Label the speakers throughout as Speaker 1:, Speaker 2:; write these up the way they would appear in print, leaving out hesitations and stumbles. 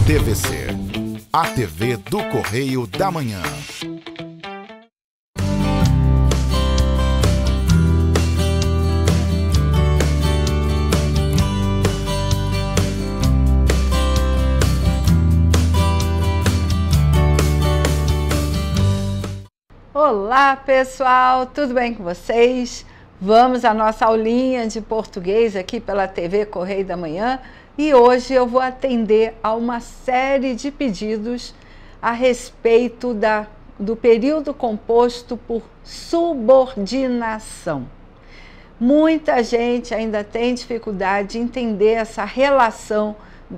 Speaker 1: TVC, a TV do Correio da Manhã.
Speaker 2: Olá pessoal, tudo bem com vocês? Vamos à nossa aulinha de português aqui pela TV Correio da Manhã e hoje eu vou atender a uma série de pedidos a respeito do período composto por subordinação. Muita gente ainda tem dificuldade de entender essa relação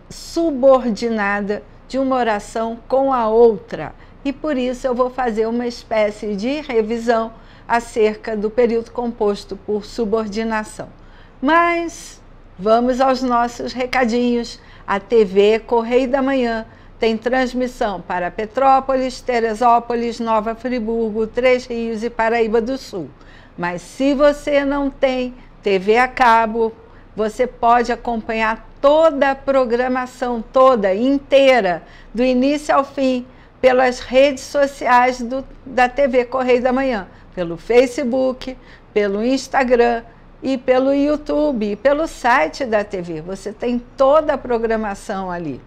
Speaker 2: subordinada de uma oração com a outra. E por isso eu vou fazer uma espécie de revisão acerca do período composto por subordinação. Mas vamos aos nossos recadinhos. A TV Correio da Manhã tem transmissão para Petrópolis, Teresópolis, Nova Friburgo, Três Rios e Paraíba do Sul. Mas se você não tem TV a cabo, você pode acompanhar toda a programação toda, inteira, do início ao fim, pelas redes sociais da TV Correio da Manhã, pelo Facebook, pelo Instagram e pelo YouTube, e pelo site da TV. Você tem toda a programação ali.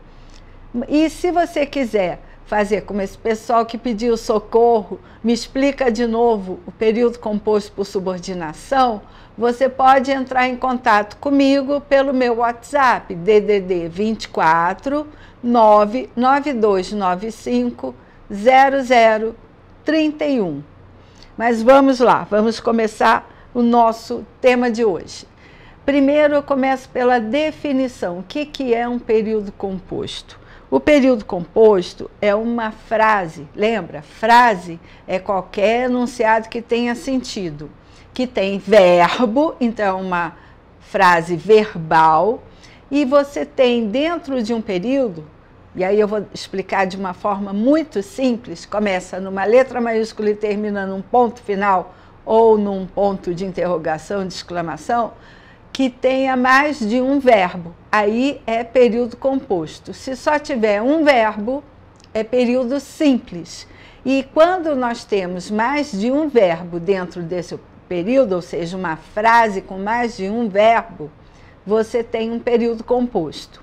Speaker 2: E se você quiser fazer como esse pessoal que pediu socorro, me explica de novo o período composto por subordinação, você pode entrar em contato comigo pelo meu WhatsApp, DDD 24 99295 0031. Mas vamos lá, vamos começar o nosso tema de hoje. Primeiro eu começo pela definição. O que é um período composto? O período composto é uma frase, lembra? Frase é qualquer enunciado que tenha sentido, que tem verbo, então uma frase verbal, e você tem dentro de um período, e aí eu vou explicar de uma forma muito simples, começa numa letra maiúscula e termina num ponto final ou num ponto de interrogação, de exclamação, que tenha mais de um verbo. Aí é período composto. Se só tiver um verbo, é período simples. E quando nós temos mais de um verbo dentro desse período, ou seja, uma frase com mais de um verbo, você tem um período composto.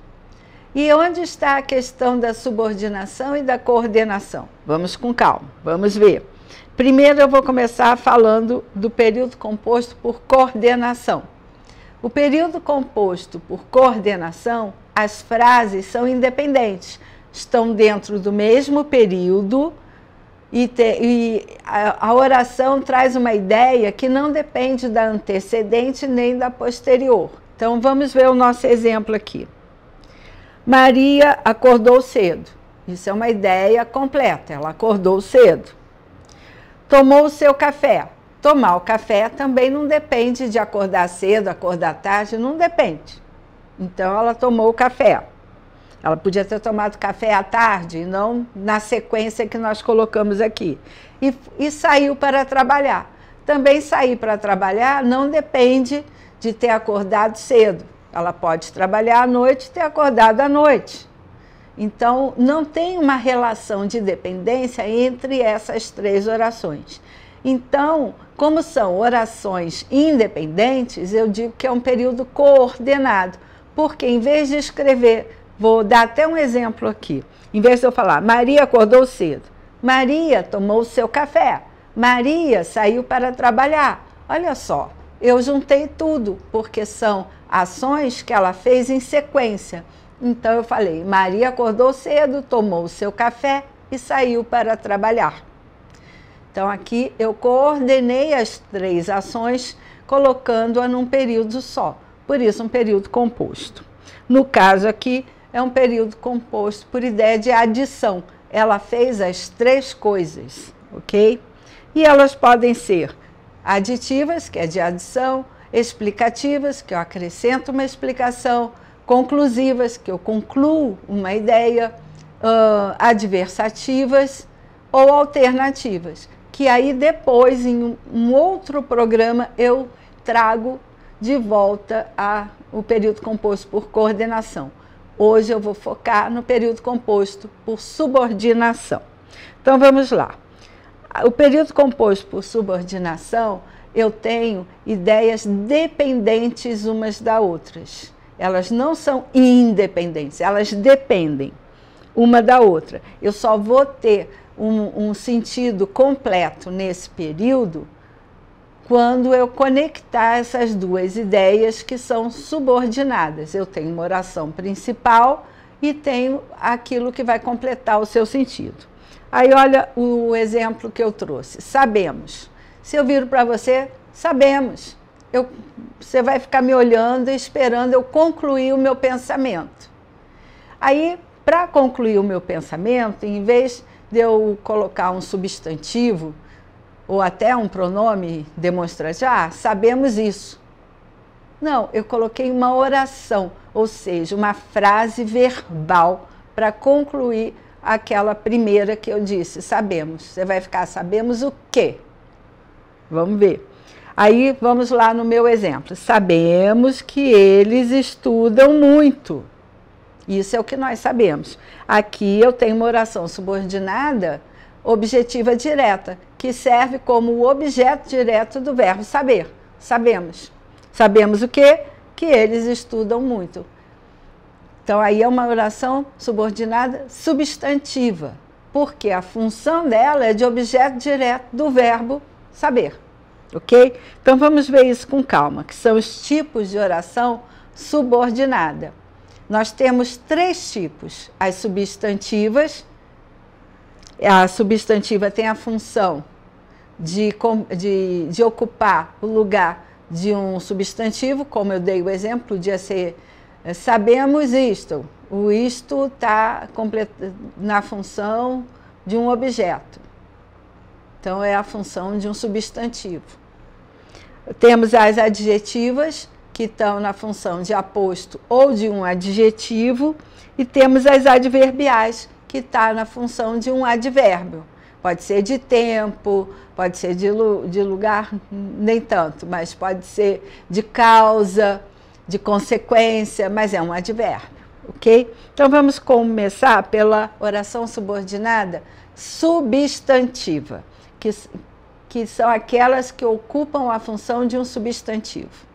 Speaker 2: E onde está a questão da subordinação e da coordenação? Vamos com calma, vamos ver. Primeiro eu vou começar falando do período composto por coordenação. O período composto por coordenação, as frases são independentes, estão dentro do mesmo período e a oração traz uma ideia que não depende da antecedente nem da posterior. Então vamos ver o nosso exemplo aqui. Maria acordou cedo. Isso é uma ideia completa, ela acordou cedo. Tomou o seu café. Tomar o café também não depende de acordar cedo, acordar tarde, não depende. Então ela tomou o café. Ela podia ter tomado café à tarde e não na sequência que nós colocamos aqui. E saiu para trabalhar. Também sair para trabalhar não depende de ter acordado cedo. Ela pode trabalhar à noite e ter acordado à noite. Então, não tem uma relação de dependência entre essas três orações. Então, como são orações independentes, eu digo que é um período coordenado, porque em vez de escrever, vou dar até um exemplo aqui, em vez de eu falar, Maria acordou cedo, Maria tomou o seu café, Maria saiu para trabalhar. Olha só, eu juntei tudo, porque são ações que ela fez em sequência. Então eu falei, Maria acordou cedo, tomou o seu café e saiu para trabalhar. Então aqui eu coordenei as três ações, colocando-a num período só. Por isso um período composto. No caso aqui é um período composto por ideia de adição. Ela fez as três coisas, ok? E elas podem ser aditivas, que é de adição, explicativas, que eu acrescento uma explicação, conclusivas, que eu concluo uma ideia, adversativas ou alternativas, que aí depois, em um outro programa, eu trago de volta o período composto por coordenação. Hoje eu vou focar no período composto por subordinação. Então vamos lá. O período composto por subordinação, eu tenho ideias dependentes umas das outras. Elas não são independentes, elas dependem uma da outra. Eu só vou ter um sentido completo nesse período quando eu conectar essas duas ideias que são subordinadas. Eu tenho uma oração principal e tenho aquilo que vai completar o seu sentido. Aí olha o exemplo que eu trouxe. Sabemos. Se eu viro para você, sabemos. Você vai ficar me olhando e esperando eu concluir o meu pensamento. Aí, para concluir o meu pensamento, em vez de eu colocar um substantivo ou até um pronome demonstrativo, sabemos isso. Não, eu coloquei uma oração, ou seja, uma frase verbal para concluir aquela primeira que eu disse, sabemos. Você vai ficar, sabemos o quê? Vamos ver. Aí, vamos lá no meu exemplo. Sabemos que eles estudam muito. Isso é o que nós sabemos. Aqui eu tenho uma oração subordinada, objetiva direta, que serve como o objeto direto do verbo saber. Sabemos. Sabemos o quê? Que eles estudam muito. Então, aí é uma oração subordinada substantiva, porque a função dela é de objeto direto do verbo saber. Ok? Então, vamos ver isso com calma, que são os tipos de oração subordinada. Nós temos 3 tipos. As substantivas. A substantiva tem a função de ocupar o lugar de um substantivo, como eu dei o exemplo, podia ser sabemos isto. O isto está na função de um objeto. Então, é a função de um substantivo. Temos as adjetivas, que estão na função de aposto ou de um adjetivo, e temos as adverbiais, que estão na função de um advérbio. Pode ser de tempo, pode ser de lugar, nem tanto, mas pode ser de causa, de consequência, mas é um advérbio, ok? Então, vamos começar pela oração subordinada substantiva, que são aquelas que ocupam a função de um substantivo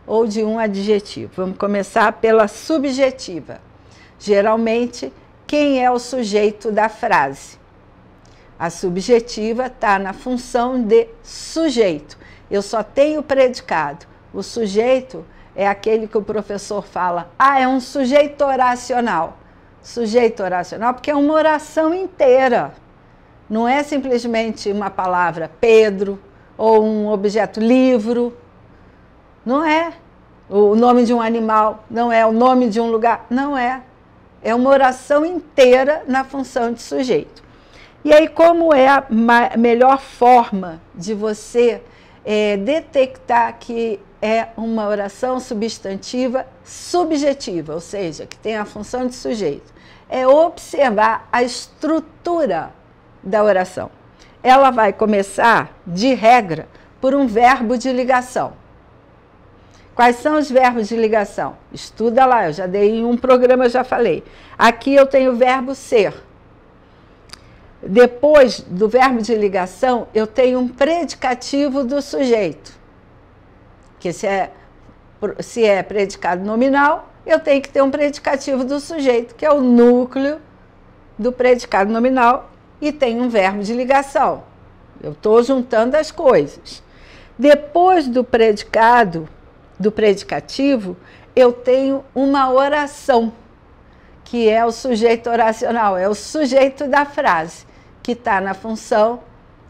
Speaker 2: ou de um adjetivo. Vamos começar pela subjetiva. Geralmente, quem é o sujeito da frase? A subjetiva está na função de sujeito. Eu só tenho predicado. O sujeito é aquele que o professor fala, é um sujeito oracional. Sujeito oracional porque é uma oração inteira. Não é simplesmente uma palavra Pedro ou um objeto livro. Não é o nome de um animal, não é o nome de um lugar, não é. É uma oração inteira na função de sujeito. E aí, como é a melhor forma de você detectar que é uma oração substantiva subjetiva, ou seja, que tem a função de sujeito? É observar a estrutura da oração. Ela vai começar, de regra, por um verbo de ligação. Quais são os verbos de ligação? Estuda lá, eu já dei em um programa, eu já falei. Aqui eu tenho o verbo ser. Depois do verbo de ligação, eu tenho um predicativo do sujeito. Que se é predicado nominal, eu tenho que ter um predicativo do sujeito, que é o núcleo do predicado nominal, e tem um verbo de ligação. Eu estou juntando as coisas. Depois do predicado, do predicativo, eu tenho uma oração, que é o sujeito oracional, é o sujeito da frase, que está na função,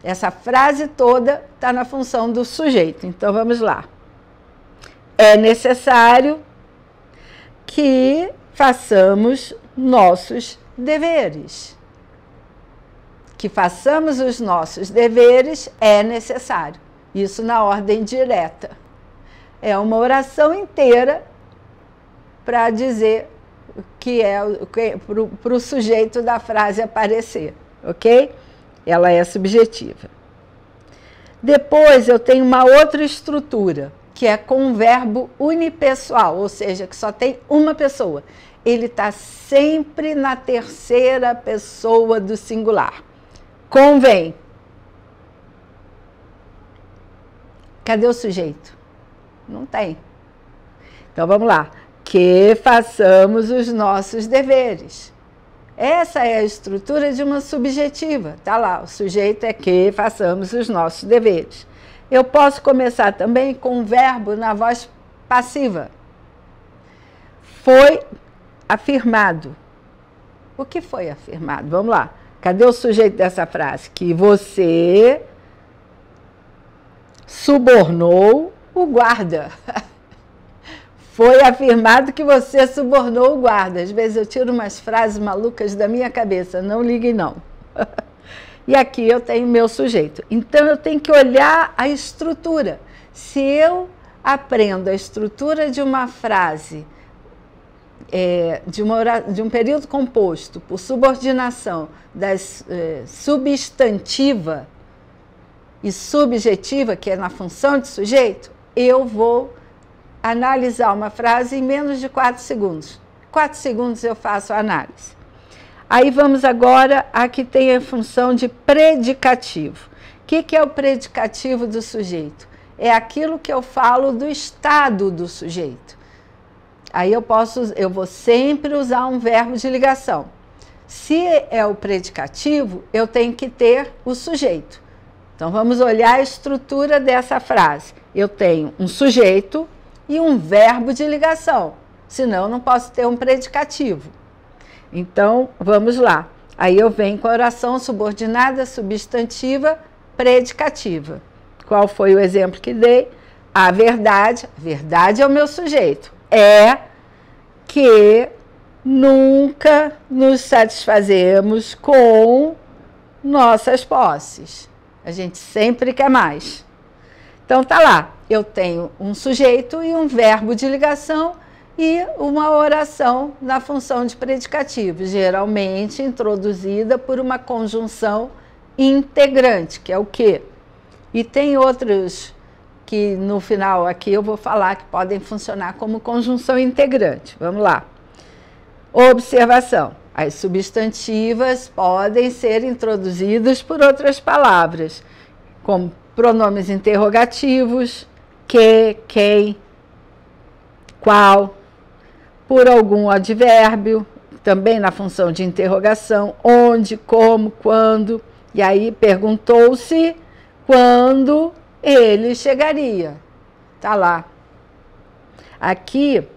Speaker 2: essa frase toda está na função do sujeito. Então, vamos lá. É necessário que façamos nossos deveres. Que façamos os nossos deveres é necessário. Isso na ordem direta. É uma oração inteira para dizer que é para o sujeito da frase aparecer, ok? Ela é subjetiva. Depois eu tenho uma outra estrutura, que é com um verbo unipessoal, ou seja, que só tem uma pessoa. ele está sempre na terceira pessoa do singular. Convém. Cadê o sujeito? Não tem. Então vamos lá. Que façamos os nossos deveres. Essa é a estrutura de uma subjetiva. Tá lá, o sujeito é que façamos os nossos deveres. Eu posso começar também com um verbo na voz passiva. Foi afirmado. O que foi afirmado? Vamos lá. Cadê o sujeito dessa frase? Que você subornou o guarda. Foi afirmado que você subornou o guarda. Às vezes eu tiro umas frases malucas da minha cabeça. Não liguem, não. E aqui eu tenho meu sujeito. Então eu tenho que olhar a estrutura. Se eu aprendo a estrutura de uma frase, de um período composto por subordinação das substantiva e subjetiva, que é na função de sujeito, eu vou analisar uma frase em menos de 4 segundos. 4 segundos eu faço a análise. Aí vamos agora a que tem a função de predicativo. O que é o predicativo do sujeito? É aquilo que eu falo do estado do sujeito. Aí eu vou sempre usar um verbo de ligação. Se é o predicativo, eu tenho que ter o sujeito. Então vamos olhar a estrutura dessa frase. Eu tenho um sujeito e um verbo de ligação, senão eu não posso ter um predicativo. Então, vamos lá. Aí eu venho com a oração subordinada, substantiva, predicativa. Qual foi o exemplo que dei? A verdade é o meu sujeito, é que nunca nos satisfazemos com nossas posses. A gente sempre quer mais. Então, tá lá. Eu tenho um sujeito e um verbo de ligação e uma oração na função de predicativo, geralmente introduzida por uma conjunção integrante, que é o quê? E tem outros que no final aqui eu vou falar que podem funcionar como conjunção integrante. Vamos lá. Observação. As substantivas podem ser introduzidas por outras palavras, como pronomes interrogativos, que, quem, qual, por algum advérbio, também na função de interrogação, onde, como, quando. E aí perguntou-se quando ele chegaria. Tá lá. Aqui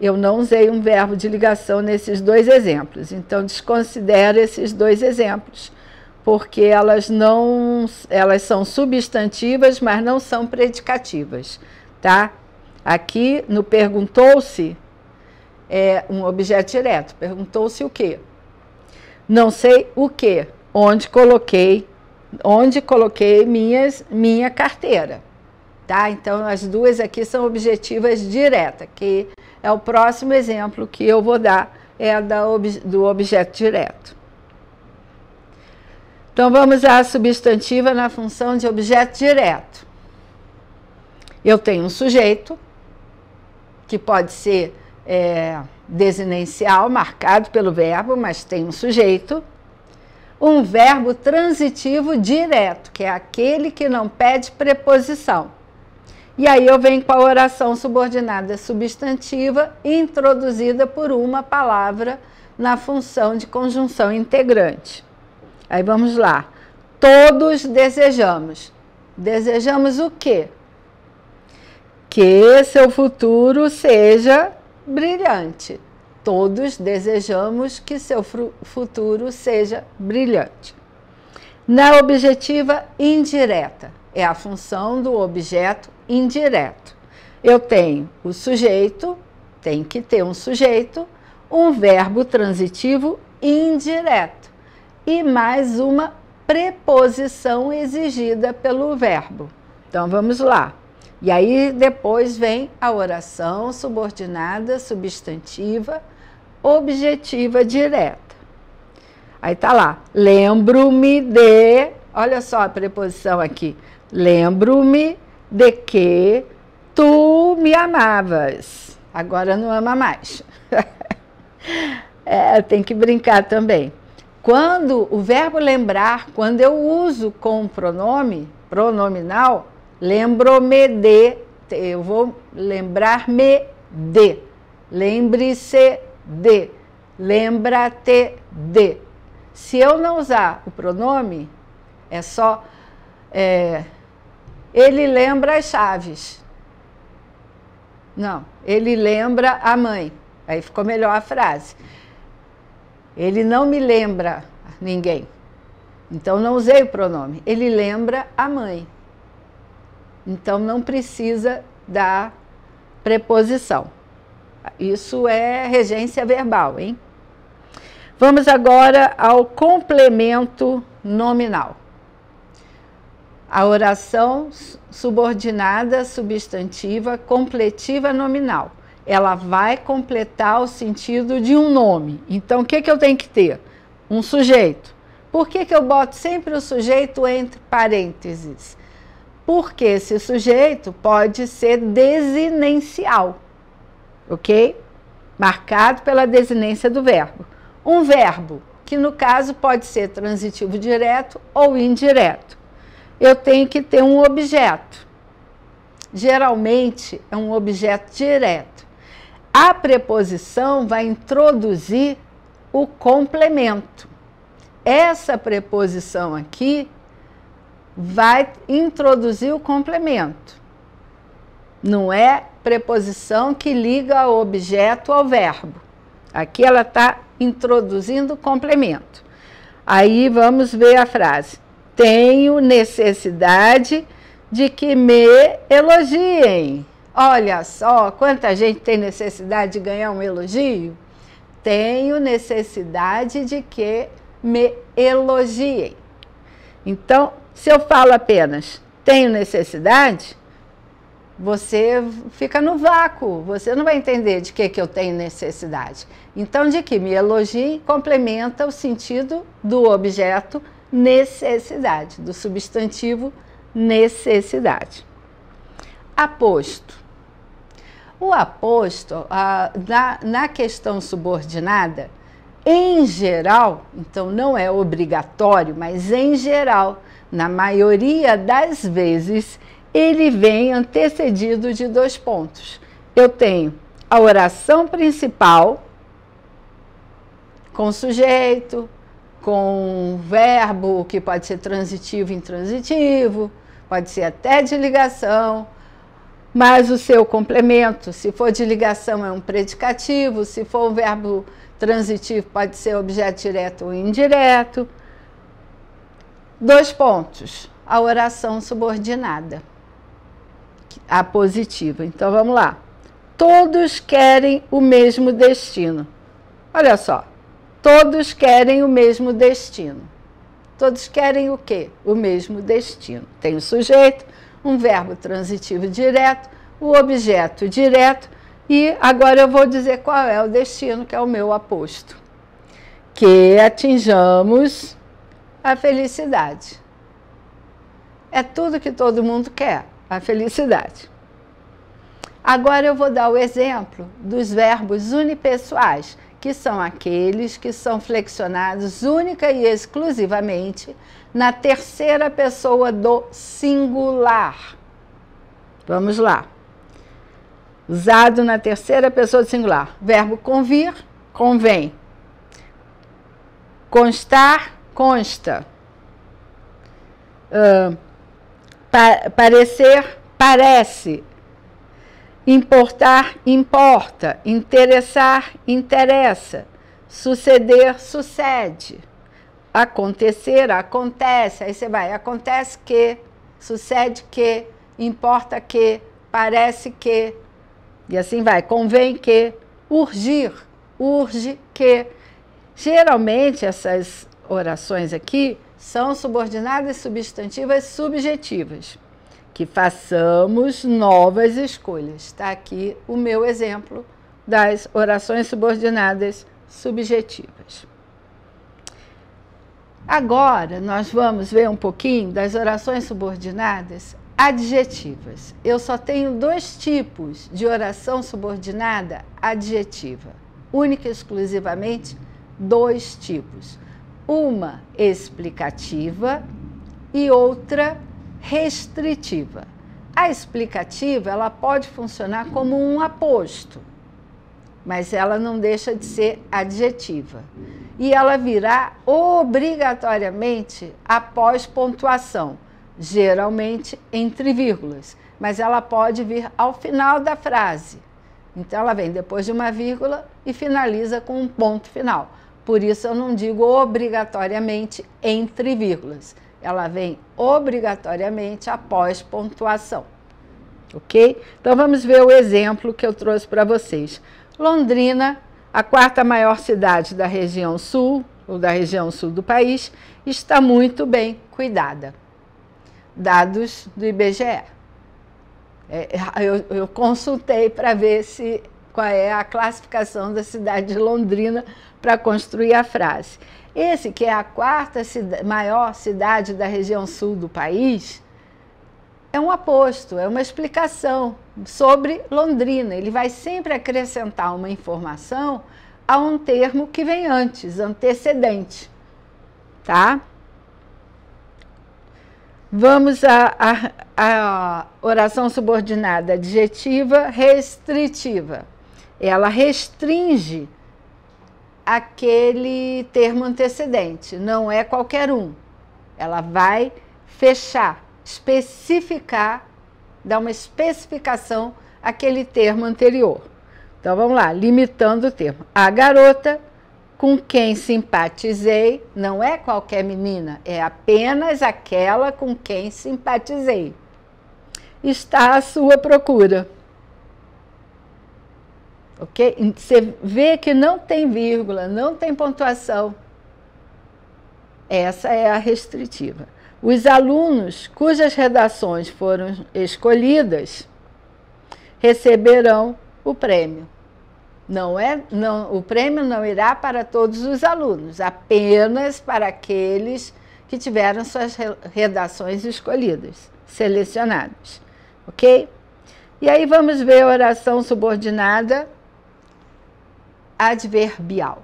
Speaker 2: eu não usei um verbo de ligação nesses dois exemplos, então desconsidero esses dois exemplos, porque elas são substantivas, mas não são predicativas, tá? Aqui no perguntou-se é um objeto direto. Perguntou-se o quê? Não sei o quê. Onde coloquei minha carteira, tá? Então as duas aqui são objetivas diretas, que é o próximo exemplo que eu vou dar, é do objeto direto. Então, vamos à substantiva na função de objeto direto. Eu tenho um sujeito, que pode ser desinencial, marcado pelo verbo, mas tem um sujeito. Um verbo transitivo direto, que é aquele que não pede preposição. E aí eu venho com a oração subordinada substantiva, introduzida por uma palavra na função de conjunção integrante. Aí vamos lá. Todos desejamos. Desejamos o quê? Que seu futuro seja brilhante. Todos desejamos que seu futuro seja brilhante. Na objetiva indireta, é a função do objeto indireto. Eu tenho o sujeito, tem que ter um sujeito, um verbo transitivo indireto e mais uma preposição exigida pelo verbo. Então, vamos lá. E aí, depois vem a oração subordinada, substantiva, objetiva direta. Aí tá lá. Lembro-me de... Olha só a preposição aqui. Lembro-me de que tu me amavas. Agora não ama mais. Tem que brincar também. Quando o verbo lembrar, quando eu uso com o pronome pronominal, lembro-me de, eu vou lembrar-me de, lembre-se de, lembra-te de. Se eu não usar o pronome, é só, ele lembra as chaves. Não, ele lembra a mãe. Aí ficou melhor a frase. Ele não me lembra ninguém. Então não usei o pronome. Ele lembra a mãe. Então não precisa da preposição. Isso é regência verbal, hein? Vamos agora ao complemento nominal. A oração subordinada, substantiva, completiva nominal. Ela vai completar o sentido de um nome. Então, o que eu tenho que ter? Um sujeito. Por que eu boto sempre o sujeito entre parênteses? Porque esse sujeito pode ser desinencial, ok? Marcado pela desinência do verbo. Um verbo, que no caso pode ser transitivo direto ou indireto. Eu tenho que ter um objeto. Geralmente é um objeto direto. A preposição vai introduzir o complemento. Essa preposição aqui vai introduzir o complemento. Não é preposição que liga o objeto ao verbo. Aqui ela está introduzindo o complemento. Aí vamos ver a frase. Tenho necessidade de que me elogiem. Olha só, quanta gente tem necessidade de ganhar um elogio? Tenho necessidade de que me elogiem. Então, se eu falo apenas tenho necessidade, você fica no vácuo, você não vai entender de que eu tenho necessidade. Então, de que me elogiem complementa o sentido do objeto necessidade, do substantivo necessidade. Aposto. O aposto, na questão subordinada, em geral, então não é obrigatório, mas em geral, na maioria das vezes, ele vem antecedido de 2 pontos. Eu tenho a oração principal, com sujeito, com verbo, que pode ser transitivo e intransitivo, pode ser até de ligação, mas o seu complemento, se for de ligação, é um predicativo, se for um verbo transitivo, pode ser objeto direto ou indireto. 2 pontos. A oração subordinada, a positiva. Então, vamos lá. Todos querem o mesmo destino. Olha só. Todos querem o mesmo destino. Todos querem o quê? O mesmo destino. Tem o sujeito, um verbo transitivo direto, o objeto direto, e agora eu vou dizer qual é o destino, que é o meu aposto. Que atinjamos a felicidade. É tudo que todo mundo quer, a felicidade. Agora eu vou dar o exemplo dos verbos unipessoais, que são aqueles que são flexionados única e exclusivamente na terceira pessoa do singular. Vamos lá. Usado na terceira pessoa do singular. Verbo convir, convém. Constar, consta. Parecer, parece. Importar, importa. Interessar, interessa. Suceder, sucede. Acontecer, acontece. Aí você vai, acontece que, sucede que, importa que, parece que, e assim vai. Convém que, urgir, urge que. Geralmente essas orações aqui são subordinadas substantivas subjetivas. Que façamos novas escolhas. Está aqui o meu exemplo das orações subordinadas subjetivas. Agora, nós vamos ver um pouquinho das orações subordinadas adjetivas. Eu só tenho 2 tipos de oração subordinada adjetiva. única e exclusivamente dois tipos. Uma explicativa e outra restritiva. A explicativa, ela pode funcionar como um aposto, mas ela não deixa de ser adjetiva. E ela virá obrigatoriamente após pontuação, geralmente entre vírgulas, mas ela pode vir ao final da frase. Então, ela vem depois de uma vírgula e finaliza com um ponto final. Por isso, eu não digo obrigatoriamente entre vírgulas. Ela vem obrigatoriamente após pontuação. Ok? Então, vamos ver o exemplo que eu trouxe para vocês. Londrina, a quarta maior cidade da região sul, ou da região sul do país, está muito bem cuidada. Dados do IBGE. Eu consultei para ver qual é a classificação da cidade de Londrina para construir a frase. Esse, que é a quarta maior cidade da região sul do país, é um aposto, é uma explicação sobre Londrina. Ele vai sempre acrescentar uma informação a um termo que vem antes, antecedente. Tá? Vamos à oração subordinada adjetiva restritiva. Ela restringe aquele termo antecedente, não é qualquer um. Ela vai fechar, especificar, dar uma especificação àquele termo anterior. Então, vamos lá, limitando o termo. A garota com quem simpatizei, não é qualquer menina, é apenas aquela com quem simpatizei. Está à sua procura. Ok? Você vê que não tem vírgula, não tem pontuação. Essa é a restritiva. Os alunos cujas redações foram escolhidas receberão o prêmio. O prêmio não irá para todos os alunos, apenas para aqueles que tiveram suas redações escolhidas, selecionadas. Ok? E aí vamos ver a oração subordinada adverbial.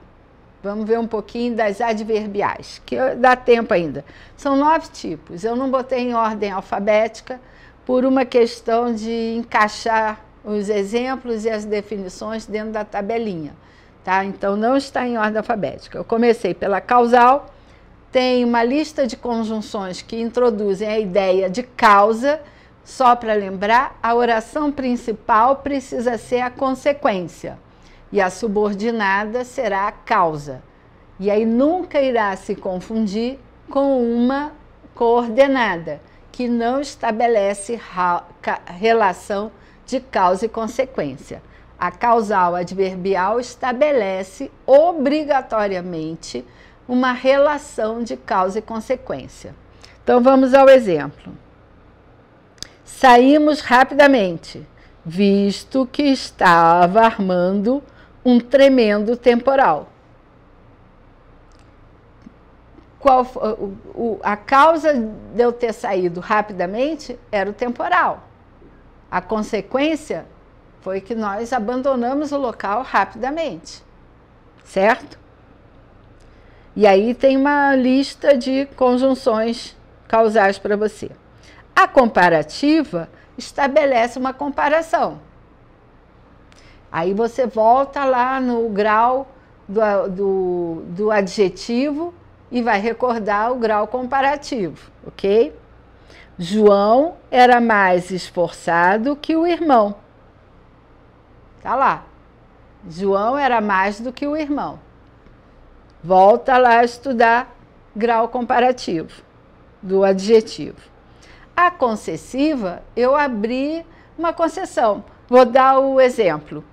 Speaker 2: Vamos ver um pouquinho das adverbiais, que dá tempo ainda. São 9 tipos. Eu não botei em ordem alfabética por uma questão de encaixar os exemplos e as definições dentro da tabelinha. Tá? Então, não está em ordem alfabética. Eu comecei pela causal, tem uma lista de conjunções que introduzem a ideia de causa. Só para lembrar, a oração principal precisa ser a consequência. E a subordinada será a causa. E aí nunca irá se confundir com uma coordenada, que não estabelece relação de causa e consequência. A causal adverbial estabelece obrigatoriamente uma relação de causa e consequência. Então vamos ao exemplo. Saímos rapidamente, visto que estava armando um tremendo temporal. A causa de eu ter saído rapidamente era o temporal. A consequência foi que nós abandonamos o local rapidamente, certo? E aí tem uma lista de conjunções causais para você. A comparativa estabelece uma comparação. Aí você volta lá no grau do adjetivo e vai recordar o grau comparativo, ok? João era mais esforçado que o irmão. Tá lá. João era mais do que o irmão. Volta lá a estudar grau comparativo do adjetivo. A concessiva, eu abri uma concessão. Vou dar o exemplo.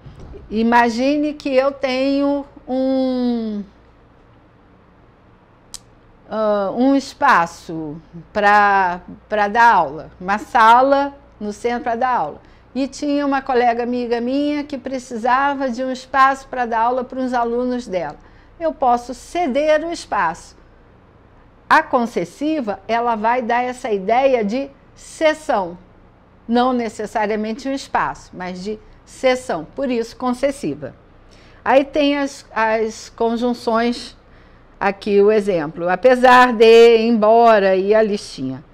Speaker 2: Imagine que eu tenho um espaço para dar aula, uma sala no centro para dar aula. E tinha uma colega amiga minha que precisava de um espaço para dar aula para os alunos dela. Eu posso ceder o espaço. A concessiva, ela vai dar essa ideia de cessão. Não necessariamente um espaço, mas de cessão. Por isso, concessiva. Aí tem as conjunções, aqui o exemplo, apesar de, embora e a listinha.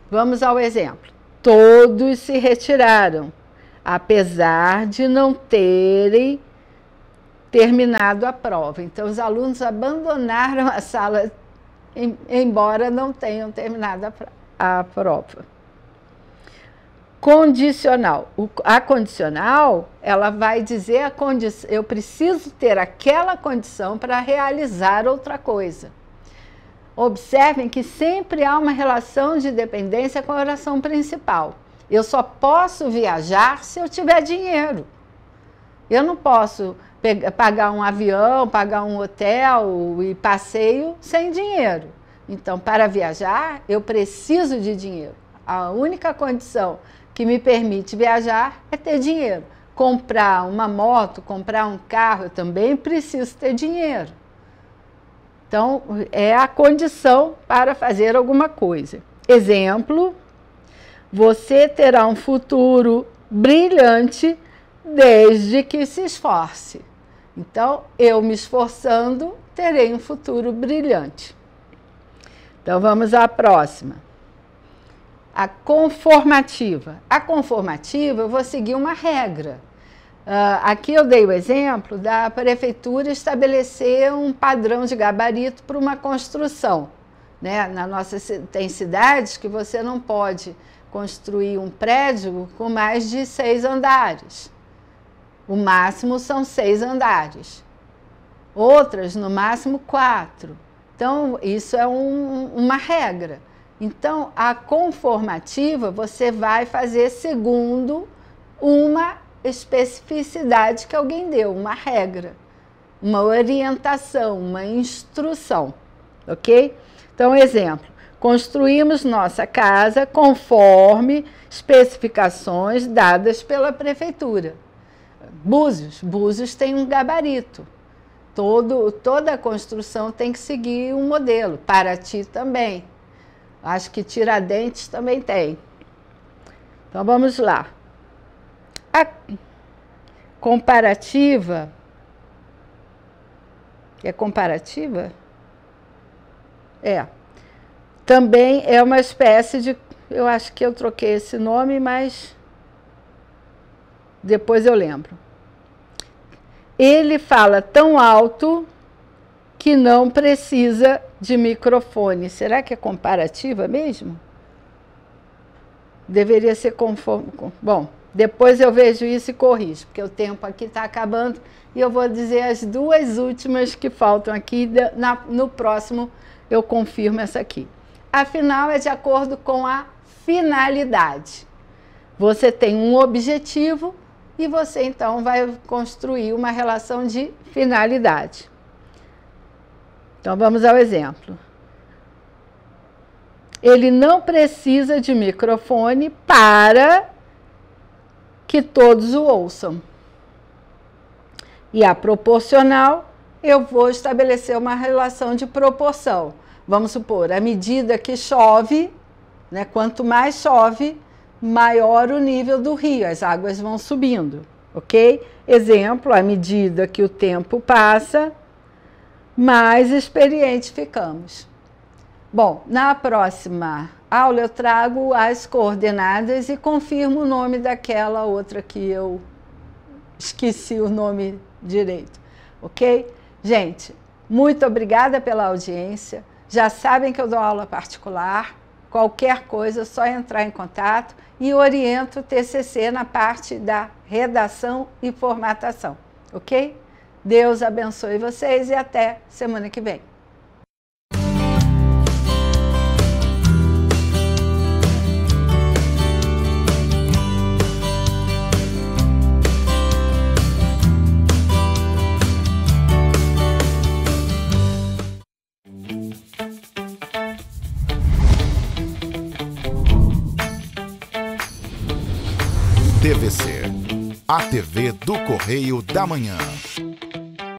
Speaker 2: Vamos ao exemplo. Todos se retiraram, apesar de não terem terminado a prova. Então, os alunos abandonaram a sala, embora não tenham terminado a prova. Condicional. A condicional, ela vai dizer a condição, eu preciso ter aquela condição para realizar outra coisa. Observem que sempre há uma relação de dependência com a oração principal. Eu só posso viajar se eu tiver dinheiro. Eu não posso pagar um avião, pagar um hotel e passeio sem dinheiro. Então, para viajar, eu preciso de dinheiro. A única condição que me permite viajar é ter dinheiro. Comprar uma moto, comprar um carro, eu também preciso ter dinheiro. Então, é a condição para fazer alguma coisa. Exemplo, você terá um futuro brilhante desde que se esforce. Então, eu me esforçando, terei um futuro brilhante. Então, vamos à próxima. A conformativa. A conformativa, eu vou seguir uma regra. Aqui eu dei o exemplo da prefeitura estabelecer um padrão de gabarito para uma construção. Né? Tem cidades que você não pode construir um prédio com mais de 6 andares. O máximo são 6 andares. Outras, no máximo, 4. Então, isso é uma regra. Então, a conformativa você vai fazer segundo uma especificidade que alguém deu, uma regra, uma orientação, uma instrução, ok? Então, exemplo, construímos nossa casa conforme especificações dadas pela prefeitura. Búzios tem um gabarito, toda a construção tem que seguir um modelo, Paraty também. Acho que Tiradentes também tem. Então, vamos lá. A comparativa... É comparativa? É. Também é uma espécie de... Eu acho que eu troquei esse nome, mas... Depois eu lembro. Ele fala tão alto que não precisa de microfone. Será que é comparativa mesmo? Deveria ser conforme... Bom, depois eu vejo isso e corrijo, porque o tempo aqui está acabando e eu vou dizer as 2 últimas que faltam aqui. No próximo eu confirmo essa aqui. Afinal, é de acordo com a finalidade. Você tem um objetivo e você então vai construir uma relação de finalidade. Então, vamos ao exemplo. Ele não precisa de microfone para que todos o ouçam. E a proporcional, eu vou estabelecer uma relação de proporção. Vamos supor, à medida que chove, né, quanto mais chove, maior o nível do rio, as águas vão subindo, ok? Exemplo, à medida que o tempo passa, mais experientes ficamos. Bom, na próxima aula eu trago as coordenadas e confirmo o nome daquela outra que eu esqueci o nome direito, ok? Gente, muito obrigada pela audiência. Já sabem que eu dou aula particular. Qualquer coisa é só entrar em contato e oriento o TCC na parte da redação e formatação, ok? Deus abençoe vocês e até semana que vem.
Speaker 1: TVC, a TV do Correio da Manhã.